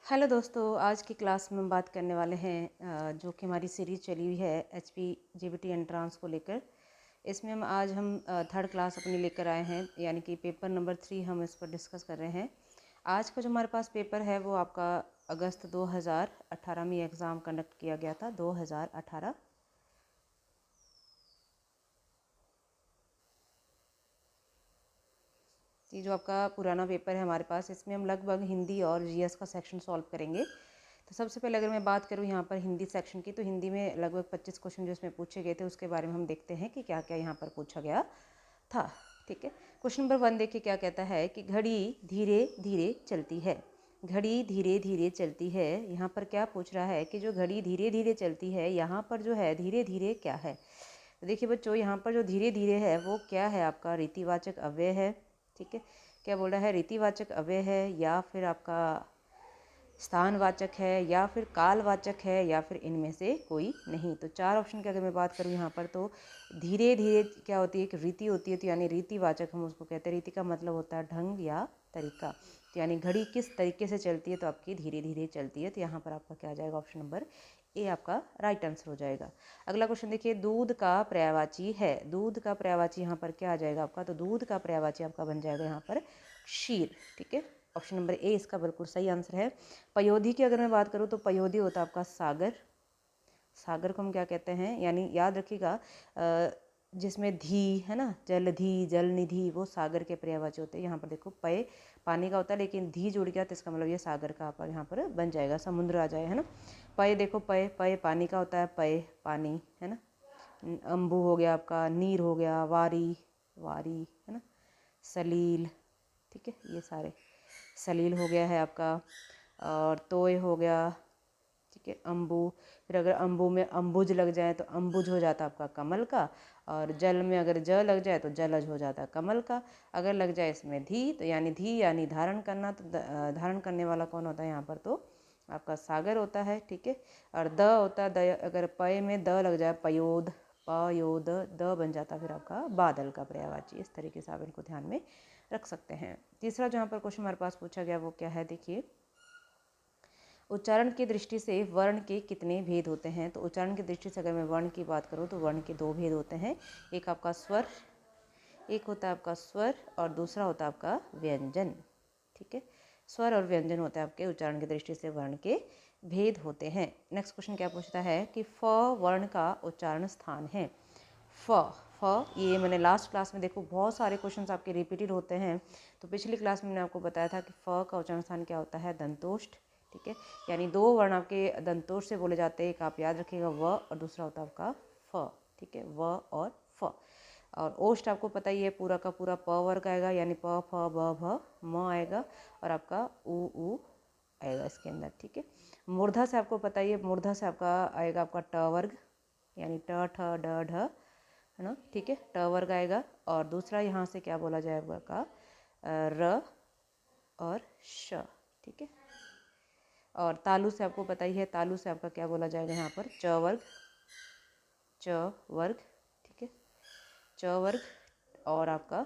Hello दोस्तों, आज की क्लास में हम बात करने वाले हैं जो कि हमारी सीरीज़ चली हुई है एचपी जीबीटी एंट्रांस को लेकर। इसमें हम थर्ड क्लास अपनी लेकर आए हैं, यानी कि पेपर नंबर 3 हम इस पर डिस्कस कर रहे हैं। आज का जो हमारे पास पेपर है वो आपका अगस्त 2018 में एग्ज़ाम कंडक्ट किया गया था। 2018 ये जो आपका पुराना पेपर है हमारे पास, इसमें हम लगभग हिंदी और जीएस का सेक्शन सॉल्व करेंगे। तो सबसे पहले अगर मैं बात करूँ यहाँ पर हिंदी सेक्शन की, तो हिंदी में लगभग 25 क्वेश्चन जो इसमें पूछे गए थे उसके बारे में हम देखते हैं कि क्या क्या यहाँ पर पूछा गया था। ठीक है, क्वेश्चन नंबर 1 देखिए क्या कहता है कि घड़ी धीरे धीरे चलती है। घड़ी धीरे धीरे चलती है, यहाँ पर क्या पूछ रहा है कि जो घड़ी धीरे धीरे चलती है, यहाँ पर जो है धीरे धीरे क्या है। तो देखिए बच्चों, यहाँ पर जो धीरे धीरे है वो क्या है, आपका रीतिवाचक अव्यय है। ठीक है, क्या बोल रहा है, रीतिवाचक अव्यय है या फिर आपका स्थानवाचक है या फिर कालवाचक है या फिर इनमें से कोई नहीं। तो चार ऑप्शन की अगर मैं बात करूँ यहाँ पर, तो धीरे धीरे क्या होती है, एक रीति होती है, तो यानी रीतिवाचक हम उसको कहते हैं। रीति का मतलब होता है ढंग या तरीका, तो यानी घड़ी किस तरीके से चलती है तो आपकी धीरे धीरे चलती है। तो यहाँ पर आपका क्या आ जाएगा, ऑप्शन नंबर ए आपका राइट आंसर हो जाएगा। अगला क्वेश्चन देखिए, दूध का पर्यायवाची है। दूध का पर्यायवाची यहाँ पर क्या आ जाएगा आपका, तो दूध का पर्यायवाची आपका बन जाएगा यहाँ पर क्षीर। ठीक है, ऑप्शन नंबर ए इसका बिल्कुल सही आंसर है। पयोधी की अगर मैं बात करूँ तो पयोधी होता है आपका सागर। सागर को हम क्या कहते हैं, यानी याद रखिएगा जिसमें धी है ना, जलधि जलनिधि, वो सागर के पर्यायवाची होते हैं। यहाँ पर देखो पय पानी का होता है, लेकिन धी जुड़ गया तो इसका मतलब ये सागर का आपका यहाँ पर बन जाएगा, समुद्र आ जाए, है ना। पय देखो, पय पय पानी का होता है, पय पानी है ना। अम्बु हो गया आपका, नीर हो गया, वारी वारी है ना, सलील, ठीक है, ये सारे सलील हो गया है आपका, और तोय हो गया। ठीक है, अम्बू, फिर अगर अम्बू में अम्बुज लग जाए तो अम्बुज हो जाता है आपका कमल का, और जल में अगर ज लग जाए तो जलज हो जाता है कमल का। अगर लग जाए इसमें धी, तो यानी धी यानी धारण करना, तो धारण करने वाला कौन होता है यहाँ पर, तो आपका सागर होता है। ठीक है, और द होता है, द अगर पय में द लग जाए, पयोद पयोद, द बन जाता फिर आपका बादल का पर्यायवाची। इस तरीके से आप इनको ध्यान में रख सकते हैं। तीसरा जो यहाँ पर क्वेश्चन हमारे पास पूछा गया वो क्या है, देखिए, उच्चारण की दृष्टि से वर्ण के कितने भेद होते हैं। तो उच्चारण की दृष्टि से अगर मैं वर्ण की बात करूँ तो वर्ण के दो भेद होते हैं। एक आपका स्वर, एक होता है आपका स्वर और दूसरा होता है आपका व्यंजन। ठीक है, स्वर और व्यंजन होते हैं आपके, उच्चारण की दृष्टि से वर्ण के भेद होते हैं। नेक्स्ट क्वेश्चन क्या पूछता है कि फ वर्ण का उच्चारण स्थान है। फ फ ये मैंने लास्ट क्लास में देखो बहुत सारे क्वेश्चंस आपके रिपीटेड होते हैं। तो पिछली क्लास में मैंने आपको बताया था कि फ का उच्चारण स्थान क्या होता है, दंतोष्ठ। ठीक है, यानी दो वर्ण आपके दंतोष्ठ से बोले जाते हैं, एक आप याद रखिएगा व और दूसरा होता है आपका फ। ठीक है, व और फ। और ओष्ठ आपको पता ही है, पूरा का पूरा प वर्ग आएगा, यानी प फ ब भ म आएगा, और आपका उ आएगा इसके अंदर। ठीक है, मूर्धा से आपको पता ही है, मूर्धा से आपका आएगा आपका ट वर्ग, यानी ट ठ ड ढ, है ना। ठीक है, ट वर्ग आएगा, और दूसरा यहाँ से क्या बोला जाएगा आपका र और श। ठीक है, और तालु से आपको पता ही है, तालु से आपका क्या बोला जाएगा यहाँ पर, च वर्ग, च वर्ग। ठीक है, च वर्ग, और आपका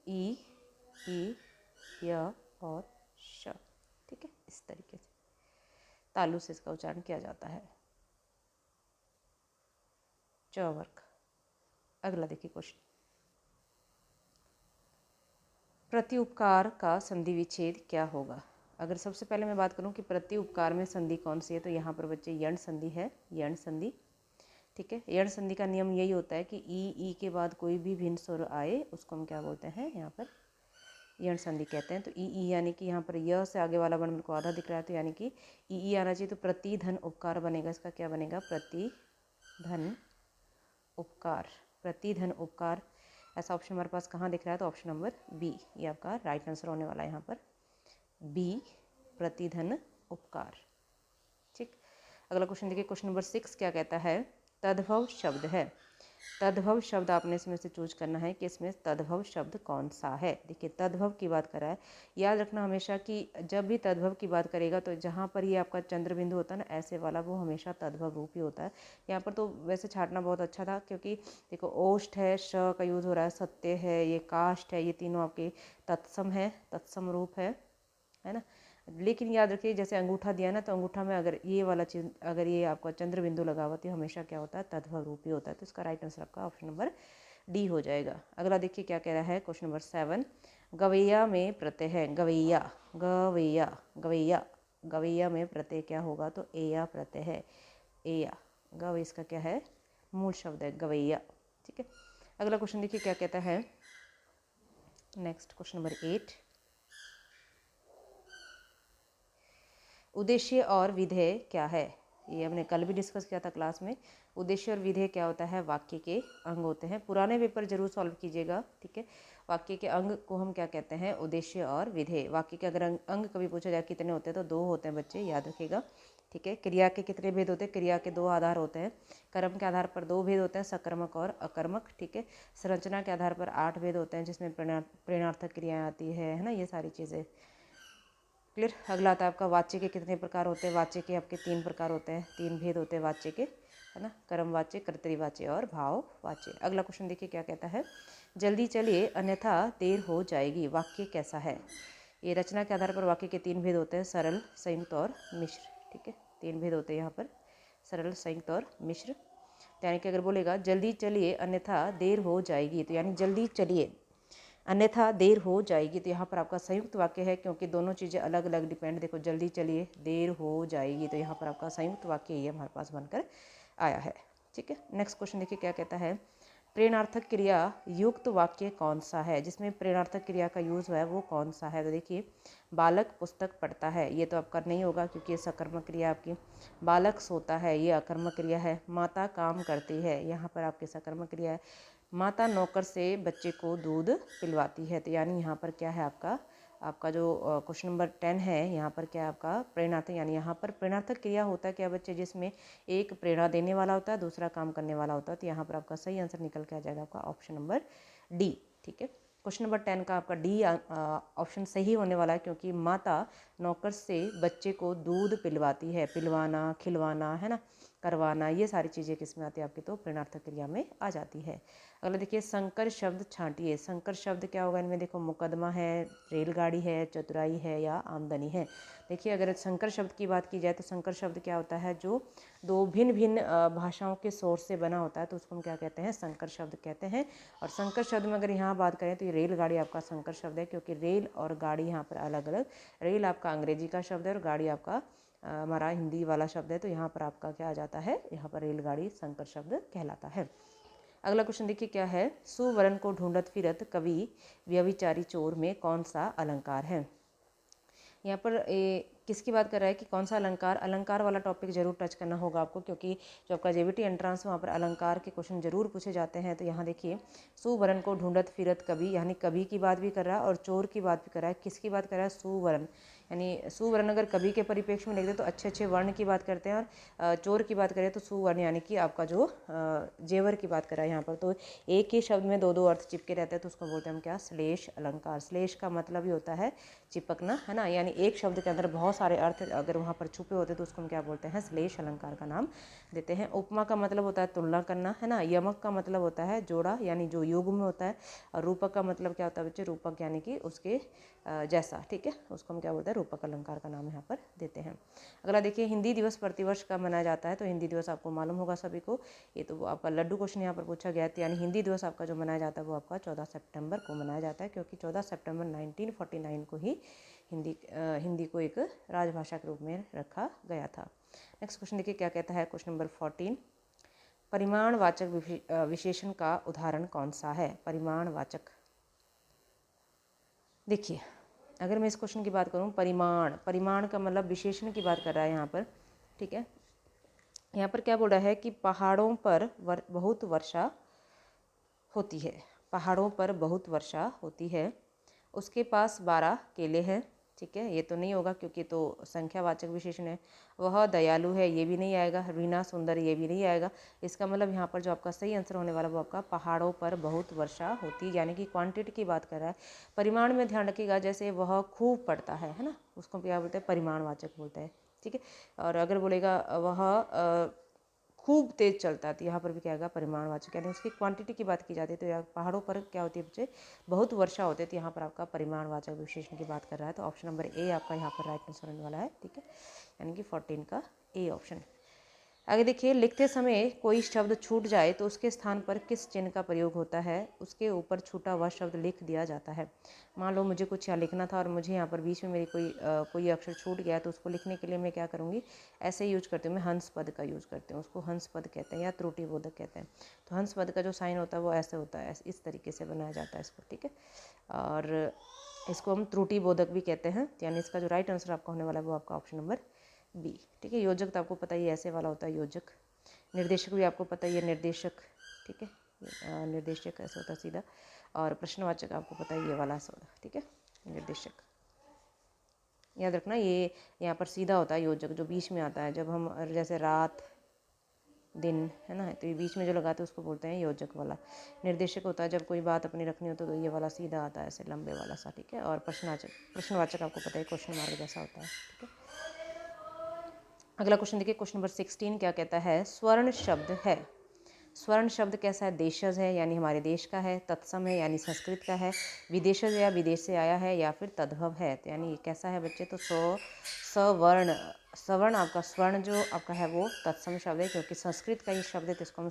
ई ई य और श। ठीक है, इस तरीके से तालु से इसका उच्चारण किया जाता है, च वर्ग। अगला देखिए क्वेश्चन, प्रति उपकार का संधि विच्छेद क्या होगा। अगर सबसे पहले मैं बात करूं कि प्रति उपकार में संधि कौन सी है, तो यहाँ पर बच्चे यण संधि है, यण संधि। ठीक है, यण संधि का नियम यही होता है कि ई के बाद कोई भी भिन्न स्वर आए उसको हम क्या बोलते हैं, यहाँ पर यण संधि कहते हैं। तो ई यानी कि यहाँ पर य से आगे वाला वर्ण मेरे को आधा दिख रहा है, तो यानी कि ई आना चाहिए, तो प्रतिधन उपकार बनेगा। इसका क्या बनेगा, प्रतिधन उपकार, प्रतिधन उपकार। ऐसा ऑप्शन हमारे पास कहाँ दिख रहा है, तो ऑप्शन नंबर बी ये आपका राइट आंसर होने वाला है, यहाँ पर बी प्रतिधन उपकार। ठीक, अगला क्वेश्चन देखिए, क्वेश्चन नंबर 6 क्या कहता है, तद्भव शब्द है। तद्भव शब्द आपने इसमें से चूज करना है कि इसमें तद्भव शब्द कौन सा है। देखिए तद्भव की बात कर रहा है, याद रखना हमेशा कि जब भी तद्भव की बात करेगा तो जहाँ पर ये आपका चंद्र बिंदु होता है ना ऐसे वाला, वो हमेशा तद्भव रूप ही होता है। यहाँ पर तो वैसे छाटना बहुत अच्छा था, क्योंकि देखो ओष्ठ है, श का यूज़ हो रहा है, सत्य है, ये काष्ठ है, ये तीनों आपके तत्सम है, तत्सम रूप है ना। लेकिन याद रखिए जैसे अंगूठा दिया ना, तो अंगूठा में अगर ये वाला चीज, अगर ये आपका चंद्र बिंदु लगा हुआ तो हमेशा क्या होता है, तद्भव रूप ही होता है। तो इसका राइट आंसर आपका ऑप्शन नंबर डी हो जाएगा। अगला देखिए क्या कह रहा है, क्वेश्चन नंबर 7। गवैया में प्रत्यय है, गवैया, गवैया, गवैया, गवैया में प्रत्यय क्या होगा, तो एया प्रत्यय है, एया। गव इसका क्या है, मूल शब्द है गवैया। ठीक है, अगला क्वेश्चन देखिए क्या कहता है, नेक्स्ट क्वेश्चन नंबर 8। उद्देश्य और विधेय क्या है, ये हमने कल भी डिस्कस किया था क्लास में। उद्देश्य और विधेय क्या होता है, वाक्य के अंग होते हैं। पुराने पेपर जरूर सॉल्व कीजिएगा, ठीक है। वाक्य के अंग को हम क्या कहते हैं, उद्देश्य और विधेय। वाक्य के अगर अंग कभी पूछा जाए कितने होते हैं, तो 2 होते हैं बच्चे, याद रखिएगा, ठीक है। क्रिया के कितने भेद होते हैं, क्रिया के 2 आधार होते हैं। कर्म के आधार पर 2 भेद होते हैं, सकर्मक और अकर्मक, ठीक है। संरचना के आधार पर 8 भेद होते हैं, जिसमें प्रेरणार्थक क्रियाएं आती है ना, ये सारी चीज़ें क्लियर। अगला आता है आपका वाच्य के कितने प्रकार होते हैं, वाच्य के आपके 3 प्रकार होते हैं, 3 भेद होते हैं वाच्य के, है ना, कर्मवाच्य, कर्तरीवाच्य और भाववाच्य। अगला क्वेश्चन देखिए क्या कहता है, जल्दी चलिए अन्यथा देर हो जाएगी, वाक्य कैसा है। ये रचना के आधार पर वाक्य के 3 भेद होते हैं, सरल, संयुक्त और मिश्र, ठीक है। 3 भेद होते हैं यहाँ पर, सरल, संयुक्त और मिश्र। यानी कि अगर बोलेगा जल्दी चलिए अन्यथा देर हो जाएगी, तो यानी जल्दी चलिए अन्यथा देर हो जाएगी, तो यहाँ पर आपका संयुक्त वाक्य है, क्योंकि दोनों चीज़ें अलग अलग डिपेंड। देखो जल्दी चलिए, देर हो जाएगी, तो यहाँ पर आपका संयुक्त वाक्य ये हमारे पास बनकर आया है, ठीक है। नेक्स्ट क्वेश्चन देखिए क्या कहता है, प्रेरणार्थक क्रिया युक्त वाक्य कौन सा है, जिसमें प्रेरणार्थक क्रिया का यूज़ हुआ है वो कौन सा है। तो देखिए बालक पुस्तक पढ़ता है, ये तो आपका नहीं होगा क्योंकि ये सकर्मक क्रिया आपकी। बालक सोता है, ये अकर्मक क्रिया है। माता काम करती है, यहाँ पर आपकी सकर्मक क्रिया है। माता नौकर से बच्चे को दूध पिलवाती है, तो यानी यहाँ पर क्या है आपका, आपका जो क्वेश्चन नंबर 10 है, यहाँ पर क्या है आपका प्रेरणार्थक। यानी यहाँ पर प्रेरणार्थक क्रिया होता है क्या बच्चे, जिसमें एक प्रेरणा देने वाला होता है, दूसरा काम करने वाला होता है। तो यहाँ पर आपका सही आंसर निकल के आ जाएगा आपका ऑप्शन नंबर डी, ठीक है। क्वेश्चन नंबर 10 का आपका डी ऑप्शन सही होने वाला है, क्योंकि माता नौकर से बच्चे को दूध पिलवाती है, पिलवाना, खिलवाना, है ना, करवाना, ये सारी चीज़ें किस में आती है आपकी, तो प्रेरणार्थक क्रिया में आ जाती है। अगला देखिए संकर शब्द छांटिए। संकर शब्द क्या होगा इनमें, देखो मुकदमा है, रेलगाड़ी है, चतुराई है या आमदनी है। देखिए अगर संकर शब्द की बात की जाए तो संकर शब्द क्या होता है, जो 2 भिन्न भिन्न भाषाओं के सोर्स से बना होता है, तो उसको हम क्या कहते हैं, संकर शब्द कहते हैं। और संकर शब्द में अगर यहाँ बात करें तो ये रेलगाड़ी आपका संकर शब्द है, क्योंकि रेल और गाड़ी यहाँ पर अलग अलग, रेल आपका अंग्रेजी का शब्द है और गाड़ी आपका हमारा हिंदी वाला शब्द है। तो यहाँ पर आपका क्या आ जाता है, यहाँ पर रेलगाड़ी संकर शब्द कहलाता है। अगला क्वेश्चन देखिए क्या है, सुवर्ण को ढूंढत फिरत कवि व्यभिचारी चोर में कौन सा अलंकार है। यहाँ पर किसकी बात कर रहा है कि कौन सा अलंकार, अलंकार वाला टॉपिक जरूर टच करना होगा आपको, क्योंकि जो आपका जेबीटी एंट्रांस वहाँ पर अलंकार के क्वेश्चन जरूर पूछे जाते हैं। तो यहाँ देखिए सुवर्ण को ढूंढत फिरत कवि, यानी कवि की बात भी कर रहा है और चोर की बात भी कर रहा है। किसकी बात कर रहा है, सुवर्ण, यानी सुवर्ण अगर कवि के परिप्रेक्ष्य में लिखते तो अच्छे अच्छे वर्ण की बात करते हैं, और चोर की बात करें तो सुवर्ण यानी कि आपका जो जेवर की बात कर रहा है यहाँ पर। तो एक ही शब्द में 2 अर्थ चिपके रहते हैं, तो उसको बोलते हैं हम क्या, श्लेष अलंकार। श्लेष का मतलब ही होता है चिपकना, है ना, यानी एक शब्द के अंदर बहुत सारे अर्थ अगर वहाँ पर छुपे होते तो उसको हम क्या बोलते हैं, श्लेष अलंकार का नाम देते हैं। उपमा का मतलब होता है तुलना करना, है ना। यमक का मतलब होता है जोड़ा, यानी जो युग में होता है। और रूपक का मतलब क्या होता है बच्चे, रूपक यानी कि उसके जैसा, ठीक है, उसको हम क्या बोलते हैं, रूपक अलंकार का नाम यहाँ पर देते हैं। अगला देखिए हिंदी दिवस प्रतिवर्ष कब मनाया जाता है। तो हिंदी दिवस आपको मालूम होगा सभी को, ये तो वो आपका लड्डू क्वेश्चन यहाँ पर पूछा गया था। यानी हिंदी दिवस आपका जो मनाया जाता है वो आपका 14 सितंबर को मनाया जाता है, क्योंकि 14 सितंबर 1949 को ही हिंदी को एक राजभाषा के रूप में रखा गया था। नेक्स्ट क्वेश्चन देखिए क्या कहता है, क्वेश्चन नंबर 14, परिमाणवाचक विशेषण का उदाहरण कौन सा है। परिमाणवाचक, देखिए अगर मैं इस क्वेश्चन की बात करूं, परिमाण, परिमाण का मतलब विशेषण की बात कर रहा है यहाँ पर, ठीक है। यहाँ पर क्या बोल रहा है कि पहाड़ों पर बहुत वर्षा होती है, पहाड़ों पर बहुत वर्षा होती है, उसके पास 12 केले हैं, ठीक है, ये तो नहीं होगा क्योंकि तो संख्यावाचक विशेषण है। वह दयालु है, ये भी नहीं आएगा। रीना सुंदर, ये भी नहीं आएगा। इसका मतलब यहाँ पर जो आपका सही आंसर होने वाला वो आपका पहाड़ों पर बहुत वर्षा होती, यानी कि क्वांटिटी की बात कर रहा है। परिमाण में ध्यान रखिएगा, जैसे वह खूब पड़ता है ना, उसको क्या बोलते हैं, परिमाणवाचक बोलते हैं। ठीक है, और अगर बोलेगा वह खूब तेज चलता है तो यहाँ पर भी क्या आएगा, परिमाणवाचक, यानी उसकी क्वांटिटी की बात की जाती है। तो यहाँ पहाड़ों पर क्या होती है बच्चे, बहुत वर्षा होती है, तो यहाँ पर आपका परिमाणवाचक विशेषण की बात कर रहा है। तो ऑप्शन नंबर ए आपका यहाँ पर राइट आंसर होने वाला है। ठीक है, यानी कि 14 का ए ऑप्शन। आगे देखिए, लिखते समय कोई शब्द छूट जाए तो उसके स्थान पर किस चिन्ह का प्रयोग होता है, उसके ऊपर छूटा हुआ शब्द लिख दिया जाता है। मान लो मुझे कुछ यहाँ लिखना था और मुझे यहाँ पर बीच में मेरी कोई अक्षर छूट गया, तो उसको लिखने के लिए मैं क्या करूँगी, ऐसे यूज करती हूँ, मैं हंस पद का यूज करती हूँ। उसको हंस पद कहते हैं या त्रुटि बोधक कहते हैं। तो हंस पद का जो साइन होता है वो ऐसे होता है, इस तरीके से बनाया जाता है इसको। ठीक है, और इसको हम त्रुटि बोधक भी कहते हैं। यानी इसका जो राइट आंसर आपका होने वाला है वो आपका ऑप्शन नंबर बी। ठीक है, योजक तो आपको पता ही ऐसे वाला होता है योजक। निर्देशक भी आपको पता ही है, निर्देशक। ठीक है, निर्देशक ऐसा होता है सीधा। और प्रश्नवाचक आपको पता ही ये वाला ऐसा होता है। ठीक है, निर्देशक याद रखना, ये यहाँ पर सीधा होता है योजक, जो बीच में आता है जब हम जैसे रात दिन है ना, तो ये बीच में जो लगाते हैं उसको बोलते हैं योजक वाला। निर्देशक होता है जब कोई बात अपनी रखनी हो तो ये वाला सीधा आता है ऐसे लंबे वाला सा। ठीक है, और प्रश्नवाचक आपको पता है क्वेश्चन मार्क जैसा होता है। ठीक है, अगला क्वेश्चन देखिए, क्वेश्चन नंबर 16 क्या कहता है, स्वर्ण शब्द है। स्वर्ण शब्द कैसा है, देशज है यानी हमारे देश का है, तत्सम है यानी संस्कृत का है, विदेशज या विदेश से आया है, या फिर तद्भव है। तो यानी कैसा है बच्चे, तो सवर्ण, सवर्ण आपका स्वर्ण जो आपका है वो तत्सम शब्द है, क्योंकि संस्कृत का ही शब्द है, तो इसको हम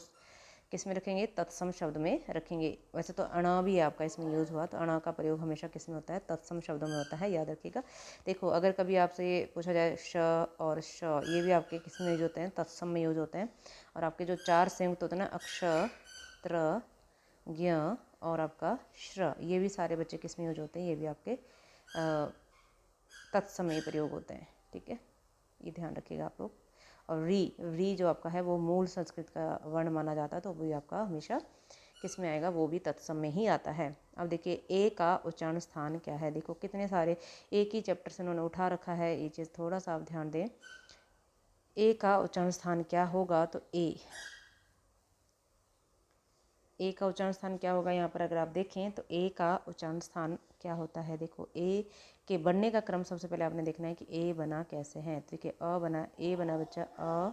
किस में रखेंगे, तत्सम शब्द में रखेंगे। वैसे तो अणा भी आपका इसमें यूज़ हुआ, तो अणा का प्रयोग हमेशा किस में होता है, तत्सम शब्दों में होता है, याद रखिएगा। देखो, अगर कभी आपसे पूछा जाए श और श, ये भी आपके किस में यूज होते हैं, तत्सम में यूज होते हैं। और आपके जो 4 संयुक्त होते हैं ना, अक्ष, त्र, ज्ञ और आपका श्र, ये भी सारे बच्चे किस में यूज होते हैं, ये भी आपके तत्सम में प्रयोग होते हैं। ठीक है, ये ध्यान रखिएगा आप लोग। और री जो आपका है वो मूल संस्कृत का वर्ण माना जाता है, तो वो भी आपका हमेशा किस में आएगा, वो भी तत्सम में ही आता है। अब देखिए, ए का उच्चारण स्थान क्या है। देखो कितने सारे एक ही चैप्टर से उन्होंने उठा रखा है, ये चीज़ थोड़ा सा आप ध्यान दें। ए का उच्चारण स्थान क्या होगा, तो ए का उच्चारण स्थान क्या होगा, यहाँ पर अगर आप देखें तो ए का उच्चारण स्थान क्या होता है। देखो, ए के बनने का क्रम सबसे पहले आपने देखना है कि ए बना कैसे है। तो देखिए, ए बना बच्चा अ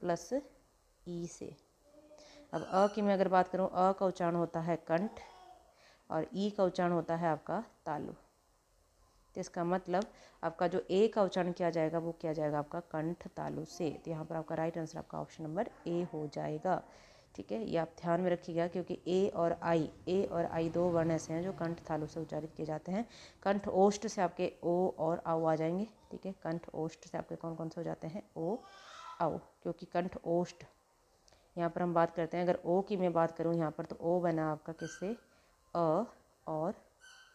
प्लस ई से। अब अ की मैं अगर बात करूँ, अ का उच्चारण होता है कंठ और ई का उच्चारण होता है आपका तालु। तो इसका मतलब आपका जो ए का उच्चारण किया जाएगा वो किया जाएगा आपका कंठ तालु से। तो यहाँ पर आपका राइट आंसर आपका ऑप्शन नंबर ए हो जाएगा। ठीक है, ये आप ध्यान में रखिएगा, क्योंकि ए और आई दो वर्ण ऐसे हैं जो कंठ तालु से उच्चारित किए जाते हैं। कंठ ओष्ठ से आपके ओ और आओ आ जाएंगे। ठीक है, कंठ ओष्ठ से आपके कौन कौन से हो जाते हैं, ओ आओ, क्योंकि कंठ ओष्ठ यहाँ पर हम बात करते हैं। अगर ओ की मैं बात करूँ यहाँ पर, तो ओ बना आपका किससे, अ और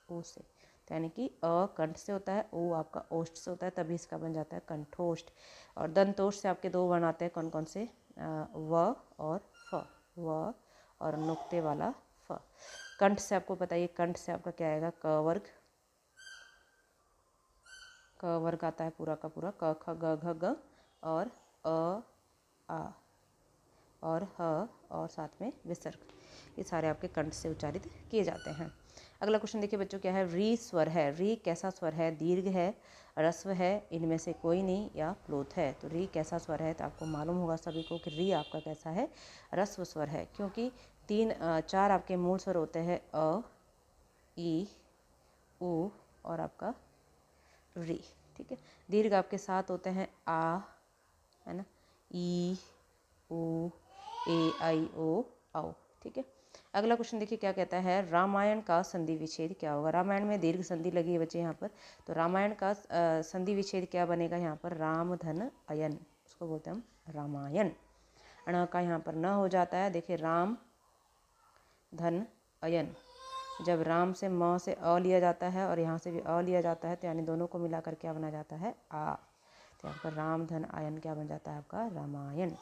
ओ से। तो यानी कि अ कंठ से होता है, ओ आपका ओष्ठ से होता है, तभी इसका बन जाता है कंठोष्ठ। और दंतोष्ठ से आपके दो वर्ण आते हैं, कौन कौन से, व और फ, व और नुक्ते वाला फ। कंठ से आपको बताइए, कंठ से आपका क्या आएगा, क वर्ग, क वर्ग आता है पूरा का पूरा, क ख ग घ ग और आ और ह और साथ में विसर्ग, ये सारे आपके कंठ से उच्चारित किए जाते हैं। अगला क्वेश्चन देखिए बच्चों, क्या है, री स्वर है। री कैसा स्वर है, दीर्घ है, ह्रस्व है, इनमें से कोई नहीं, या प्लोथ है। तो री कैसा स्वर है, तो आपको मालूम होगा सभी को कि री आपका कैसा है, ह्रस्व स्वर है, क्योंकि 4 आपके मूल स्वर होते हैं, अ, ई, उ और आपका री। ठीक है, दीर्घ आपके 7 होते हैं, आ, है ना, ई, उ, ए, आई, ओ, आओ। ठीक है, अगला क्वेश्चन देखिए क्या कहता है, रामायण का संधि विच्छेद क्या होगा। रामायण में दीर्घ संधि लगी है बच्चे यहाँ पर, तो रामायण का संधि विच्छेद क्या बनेगा यहाँ पर, राम धन अयन, उसको बोलते हैं हम रामायण। अण का यहाँ पर न हो जाता है। देखिए, राम धन अयन, जब राम से म से अ लिया जाता है और यहाँ से भी अ लिया जाता है, तो यानी दोनों को मिलाकर क्या बना जाता है, आ। तो यहाँ पर राम धन आयन क्या बन जाता है आपका, रामायण।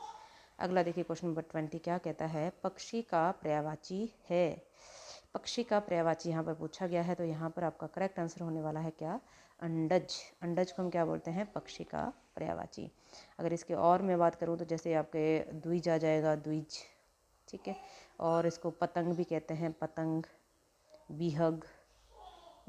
अगला देखिए क्वेश्चन नंबर 20 क्या कहता है, पक्षी का पर्यायवाची है। पक्षी का पर्यायवाची यहाँ पर पूछा गया है, तो यहाँ पर आपका करेक्ट आंसर होने वाला है क्या, अंडज। अंडज को हम क्या बोलते हैं, पक्षी का पर्यायवाची। अगर इसके और मैं बात करूँ तो जैसे आपके द्विज आ जाएगा, द्विज, ठीक है। और इसको पतंग भी कहते हैं, पतंग। बिहग,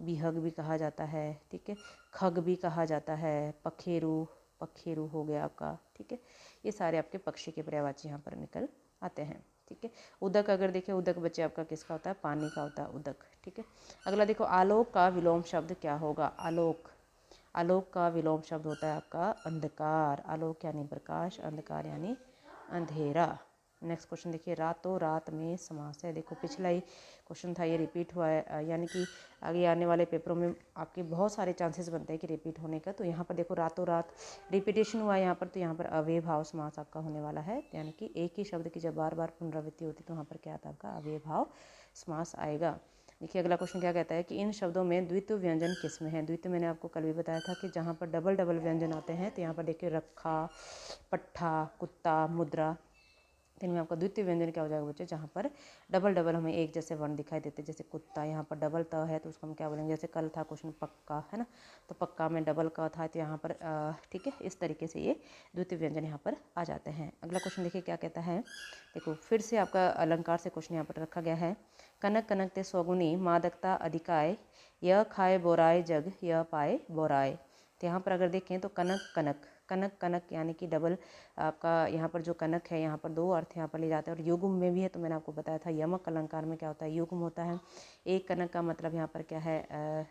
बिहग भी कहा जाता है, ठीक है। खग भी कहा जाता है, पखेरु, पखेरु हो गया आपका, ठीक है। ये सारे आपके पक्षी के पर्यायवाची यहाँ पर निकल आते हैं, ठीक है। उदक अगर देखें, उदक बच्चे आपका किसका होता है, पानी का होता है उदक, ठीक है। अगला देखो, आलोक का विलोम शब्द क्या होगा, आलोक। आलोक का विलोम शब्द होता है आपका अंधकार। आलोक यानी प्रकाश, अंधकार यानी अंधेरा। नेक्स्ट क्वेश्चन देखिए, रातों रात में समास है। देखो पिछला ही क्वेश्चन था, ये रिपीट हुआ है, यानी कि आगे आने वाले पेपरों में आपके बहुत सारे चांसेस बनते हैं कि रिपीट होने का। तो यहाँ पर देखो रातों रात रिपीटेशन हुआ है यहाँ पर, तो यहाँ पर अव्यय भाव समास आपका होने वाला है, यानी कि एक ही शब्द की जब बार बार पुनरावृत्ति होती है तो वहाँ पर क्या आता है, आपका अव्यय भाव समास आएगा। देखिए अगला क्वेश्चन क्या कहता है कि इन शब्दों में द्वितीय व्यंजन किस में है। द्वितीय मैंने आपको कल भी बताया था कि जहाँ पर डबल डबल व्यंजन आते हैं, तो यहाँ पर देखिए रखा, पट्ठा, कुत्ता, मुद्रा, तो इनमें आपका द्वितीय व्यंजन क्या हो जाएगा बच्चे, जहाँ पर डबल डबल हमें एक जैसे वर्ण दिखाई देते हैं। जैसे कुत्ता, यहाँ पर डबल त है तो उसको हम क्या बोलेंगे, जैसे कल था क्वेश्चन पक्का, है ना, तो पक्का में डबल का था, तो यहाँ पर ठीक है, इस तरीके से ये द्वितीय व्यंजन यहाँ पर आ जाते हैं। अगला क्वेश्चन देखिए क्या कहता है, देखो फिर से आपका अलंकार से क्वेश्चन यहाँ पर रखा गया है। कनक कनक ते स्वगुनी मादकता अधिकाय, यह खाए बोराए जग, यह पाए बोराए। तो यहाँ पर अगर देखें तो कनक कनक, कनक कनक यानी कि डबल आपका यहाँ पर जो कनक है, यहाँ पर दो अर्थ यहाँ पर ले जाते हैं, और युग्म में भी है, तो मैंने आपको बताया था यमक अलंकार में क्या होता है, युग्म होता है। एक कनक का मतलब यहाँ पर क्या है,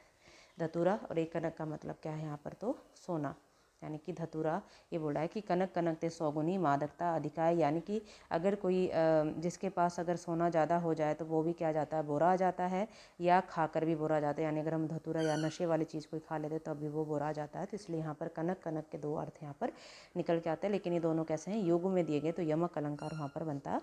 धतूरा, और एक कनक का मतलब क्या है यहाँ पर, तो सोना, यानी कि धतूरा। ये बोल रहा है कि कनक कनक ते सौगुनी मादकता अधिकाय, यानी कि अगर कोई जिसके पास अगर सोना ज़्यादा हो जाए तो वो भी क्या जाता है, बोरा आ जाता है, या खाकर भी बोरा जाता है। यानी अगर हम धतूरा या नशे वाली चीज़ कोई खा लेते तब भी वो बोरा आ जाता है। तो इसलिए यहाँ पर कनक कनक के दो अर्थ यहाँ पर निकल के आते हैं, लेकिन ये दोनों कैसे हैं, योग में दिए गए, तो यमक अलंकार वहाँ पर बनता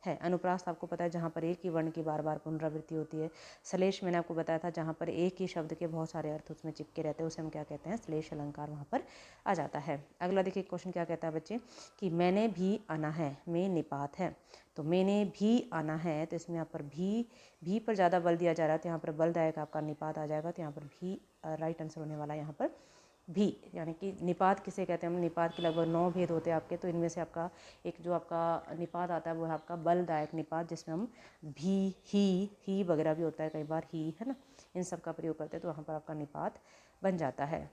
है। अनुप्रास आपको पता है जहाँ पर एक ही वर्ण की बार बार पुनरावृत्ति होती है। श्लेष मैंने आपको बताया था जहाँ पर एक ही शब्द के बहुत सारे अर्थ उसमें चिपके रहते हैं, उसे हम क्या कहते हैं, श्लेष अलंकार वहाँ पर आ जाता है। अगला देखिए क्वेश्चन क्या कहता है बच्चे, कि मैंने भी आना है, में निपात है। तो मैंने भी आना है, तो इसमें यहाँ पर भी पर ज़्यादा बल दिया जा रहा है, तो यहाँ पर बलदायक आपका निपात आ जाएगा। तो यहाँ पर भी राइट आंसर होने वाला है यहाँ पर भी, यानी कि निपात किसे कहते हैं हम, निपात के लगभग 9 भेद होते हैं आपके, तो इनमें से आपका एक जो आपका निपात आता है वो है आपका बलदायक निपात, जिसमें हम भी, ही वगैरह भी होता है कई बार, ही, है ना, इन सब का प्रयोग करते हैं, तो वहाँ पर आपका निपात बन जाता है।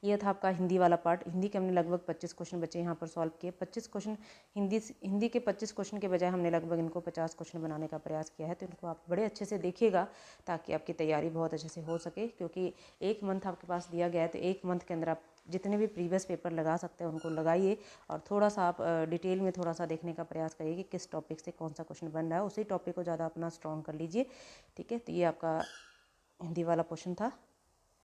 ये था आपका हिंदी वाला पार्ट। हिंदी के हमने लगभग 25 क्वेश्चन बच्चे यहाँ पर सॉल्व किए। 25 क्वेश्चन हिंदी के 25 क्वेश्चन के बजाय हमने लगभग इनको 50 क्वेश्चन बनाने का प्रयास किया है। तो इनको आप बड़े अच्छे से देखिएगा ताकि आपकी तैयारी बहुत अच्छे से हो सके, क्योंकि एक मंथ आपके पास दिया गया है, तो एक मंथ के अंदर आप जितने भी प्रीवियस पेपर लगा सकते हैं उनको लगाइए, और थोड़ा सा आप डिटेल में थोड़ा सा देखने का प्रयास करिए कि किस टॉपिक से कौन सा क्वेश्चन बन रहा है, उसी टॉपिक को ज़्यादा अपना स्ट्रॉन्ग कर लीजिए, ठीक है। तो ये आपका हिंदी वाला क्वेश्चन था।